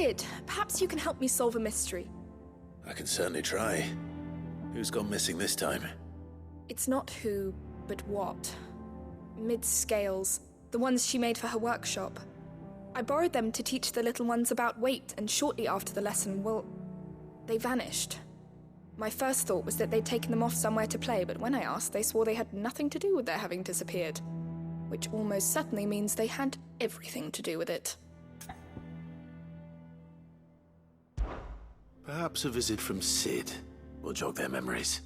Sid, perhaps you can help me solve a mystery. I can certainly try. Who's gone missing this time? It's not who, but what. Mid's scales, the ones she made for her workshop. I borrowed them to teach the little ones about weight, and shortly after the lesson, well, they vanished. My first thought was that they'd taken them off somewhere to play, but when I asked, they swore they had nothing to do with their having disappeared. Which almost certainly means they had everything to do with it. Perhaps a visit from Sid will jog their memories.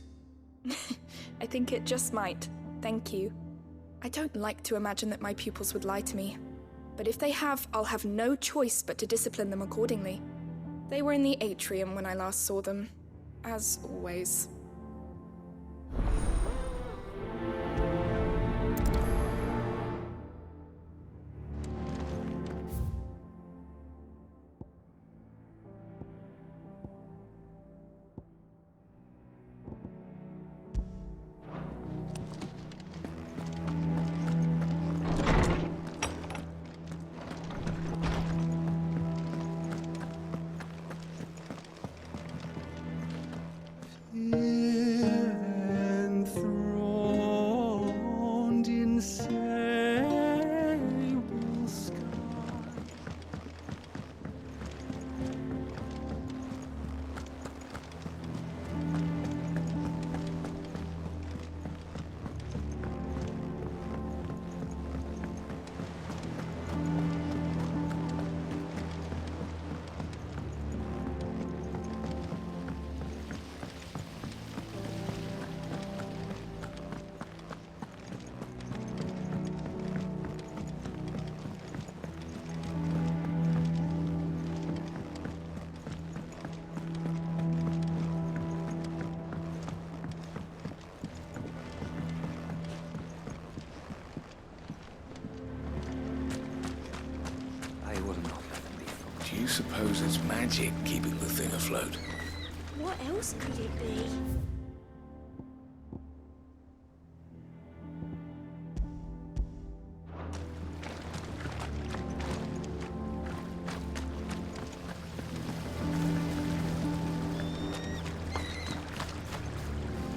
I think it just might. Thank you. I don't like to imagine that my pupils would lie to me. But if they have, I'll have no choice but to discipline them accordingly. They were in the atrium when I last saw them, as always. Enthroned in sable sky. Do you suppose it's magic keeping the thing afloat? What else could it be?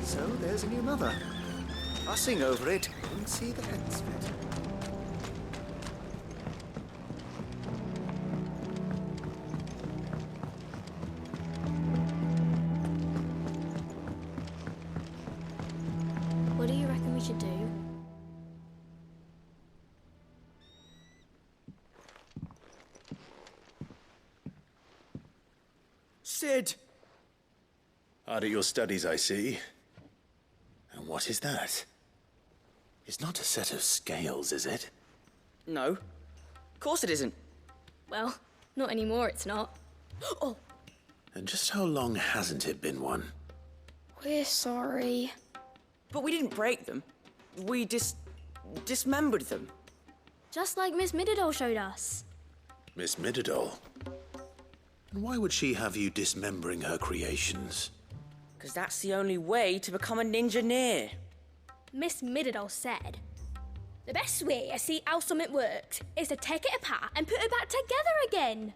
So there's a new mother. Fussing over it, couldn't see the ends of it. What do you reckon we should do? Sid! Hard at your studies, I see. And what is that? It's not a set of scales, is it? No. Of course it isn't. Well, not anymore, it's not. Oh, And just how long hasn't it been one? we're sorry. But we didn't break them. We dismembered them. Just like Miss Middledore showed us. Miss Middledore? And why would she have you dismembering her creations? Because that's the only way to become a ninja-neer. Miss Middledore said, the best way to see how something works is to take it apart and put it back together again.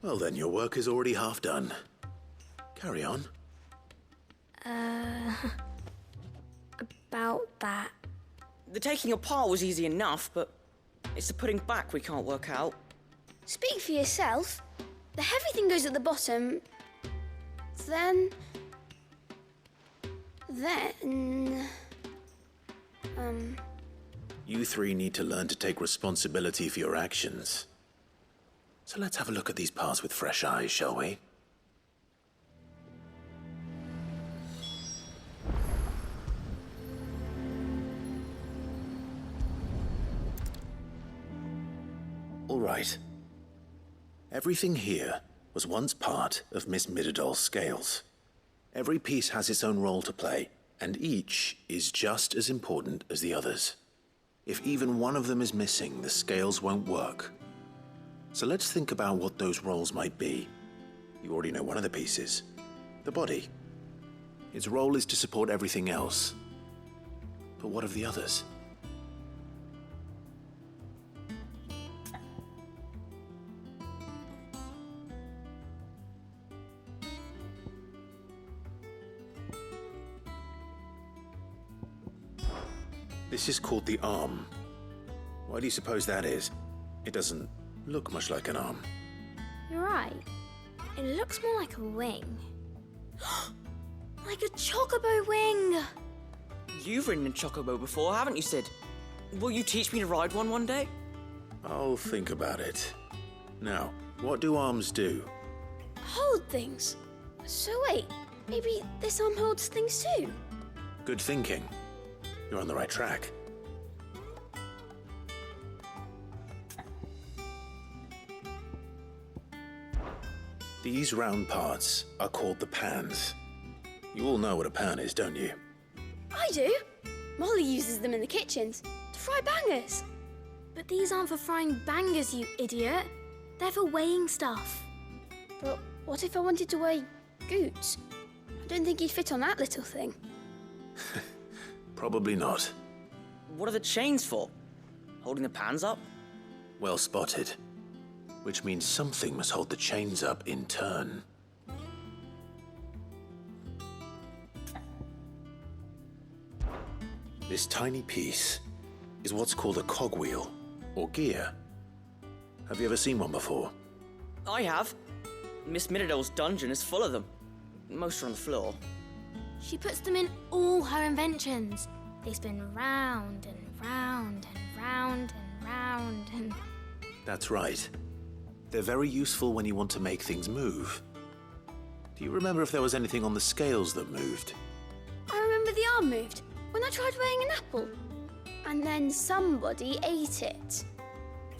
Well then, your work is already half done. Carry on. About that. The taking apart was easy enough, but it's the putting back we can't work out. Speak for yourself. The heavy thing goes at the bottom. Then... You three need to learn to take responsibility for your actions. So let's have a look at these parts with fresh eyes, shall we? All right. Everything here was once part of Miss Midderdoll's scales. Every piece has its own role to play, and each is just as important as the others. If even one of them is missing, the scales won't work. So let's think about what those roles might be. You already know one of the pieces, the body. Its role is to support everything else. But what of the others? This is called the arm. Why do you suppose that is? It doesn't look much like an arm. You're right. It looks more like a wing. Like a chocobo wing! You've ridden a chocobo before, haven't you, Sid? Will you teach me to ride one day? I'll think about it. Now, what do arms do? Hold things. So wait, maybe this arm holds things too? Good thinking. You're on the right track. These round parts are called the pans. You all know what a pan is, don't you? I do. Molly uses them in the kitchens to fry bangers. But these aren't for frying bangers, you idiot. They're for weighing stuff. But what if I wanted to weigh Goots? I don't think he'd fit on that little thing. Probably not. What are the chains for? Holding the pans up? Well spotted. Which means something must hold the chains up in turn. This tiny piece is what's called a cogwheel, or gear. Have you ever seen one before? I have. Miss Middledale's dungeon is full of them. Most are on the floor. She puts them in all her inventions. They spin round and round and round and round and... That's right. They're very useful when you want to make things move. Do you remember if there was anything on the scales that moved? I remember the arm moved when I tried weighing an apple. And then somebody ate it.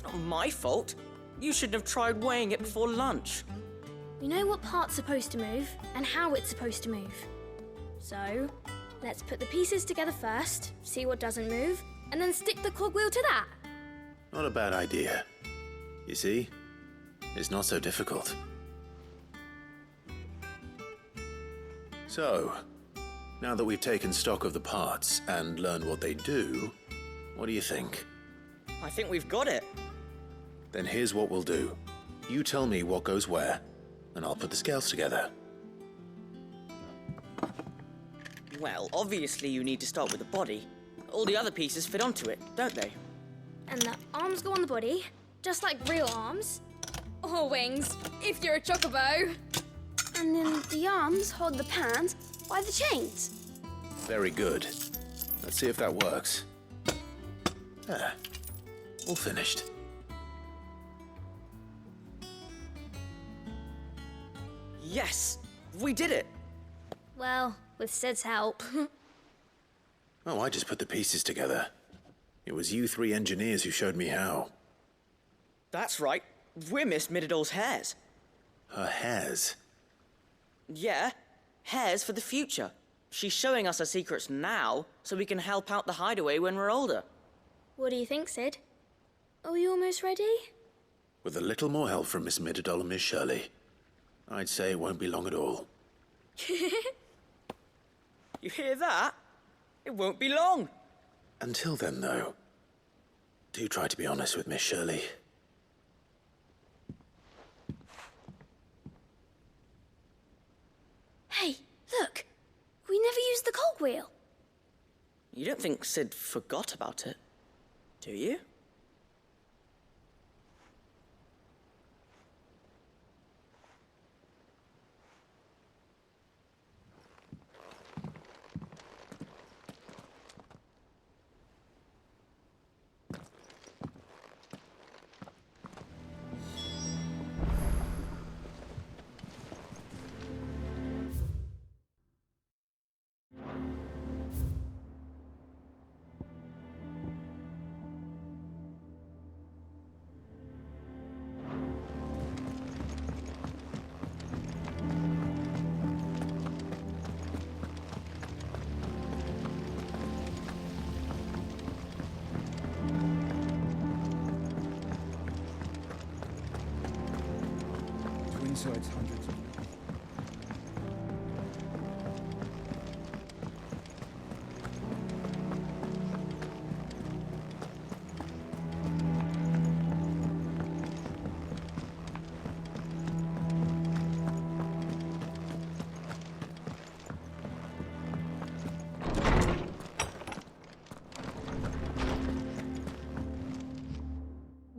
Not my fault. You shouldn't have tried weighing it before lunch. We know what part's supposed to move and how it's supposed to move. So, let's put the pieces together first, see what doesn't move, and then stick the cogwheel to that. Not a bad idea. You see? It's not so difficult. So, now that we've taken stock of the parts and learned what they do, what do you think? I think we've got it. Then here's what we'll do. You tell me what goes where, and I'll put the scales together. Well, obviously you need to start with the body. All the other pieces fit onto it, don't they? And the arms go on the body, just like real arms. Or wings, if you're a chocobo. And then the arms hold the pans by the chains. Very good. Let's see if that works. There. All finished. Yes! We did it! Well, with Sid's help. Oh, I just put the pieces together. It was you three engineers who showed me how. That's right. We're Miss Middledale's hares. Her hairs. Yeah, hares for the future. She's showing us her secrets now, so we can help out the hideaway when we're older. What do you think, Sid? Are we almost ready? With a little more help from Miss Middledale and Miss Shirleigh, I'd say it won't be long at all. You hear that? It won't be long. Until then, though, do try to be honest with Miss Shirleigh. Hey, look! We never used the cogwheel. You don't think Sid forgot about it, do you? Twin sides, hundreds of...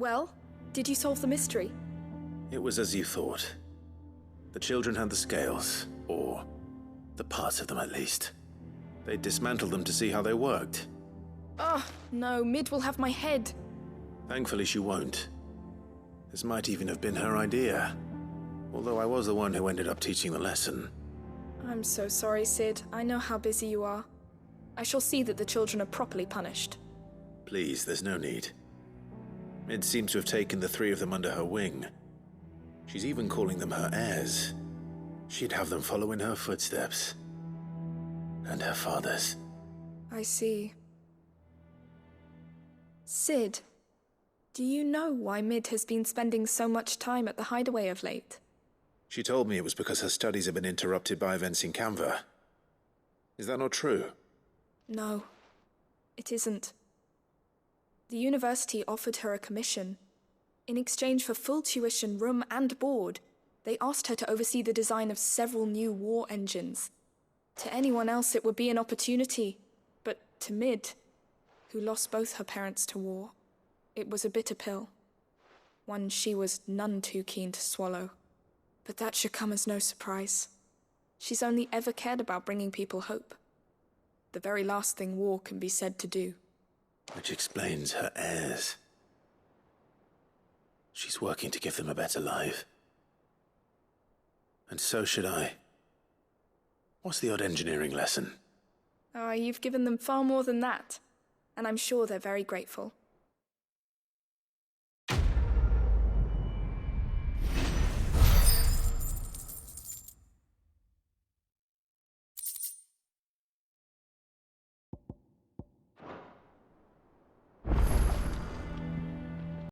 Well, did you solve the mystery? It was as you thought. The children had the scales, or the parts of them at least. They dismantled them to see how they worked. Oh, no, Mid will have my head. Thankfully she won't. This might even have been her idea. Although I was the one who ended up teaching the lesson. I'm so sorry, Sid. I know how busy you are. I shall see that the children are properly punished. Please, there's no need. Mid seems to have taken the three of them under her wing. She's even calling them her heirs. She'd have them follow in her footsteps. And her father's. I see. Sid, do you know why Mid has been spending so much time at the hideaway of late? She told me it was because her studies have been interrupted by events in Canva. Is that not true? No, it isn't. The university offered her a commission. In exchange for full tuition, room and board, they asked her to oversee the design of several new war engines. To anyone else it would be an opportunity, but to Mid, who lost both her parents to war, it was a bitter pill. One she was none too keen to swallow. But that should come as no surprise. She's only ever cared about bringing people hope. The very last thing war can be said to do. Which explains her heirs. She's working to give them a better life. And so should I. What's the odd engineering lesson? You've given them far more than that, and I'm sure they're very grateful.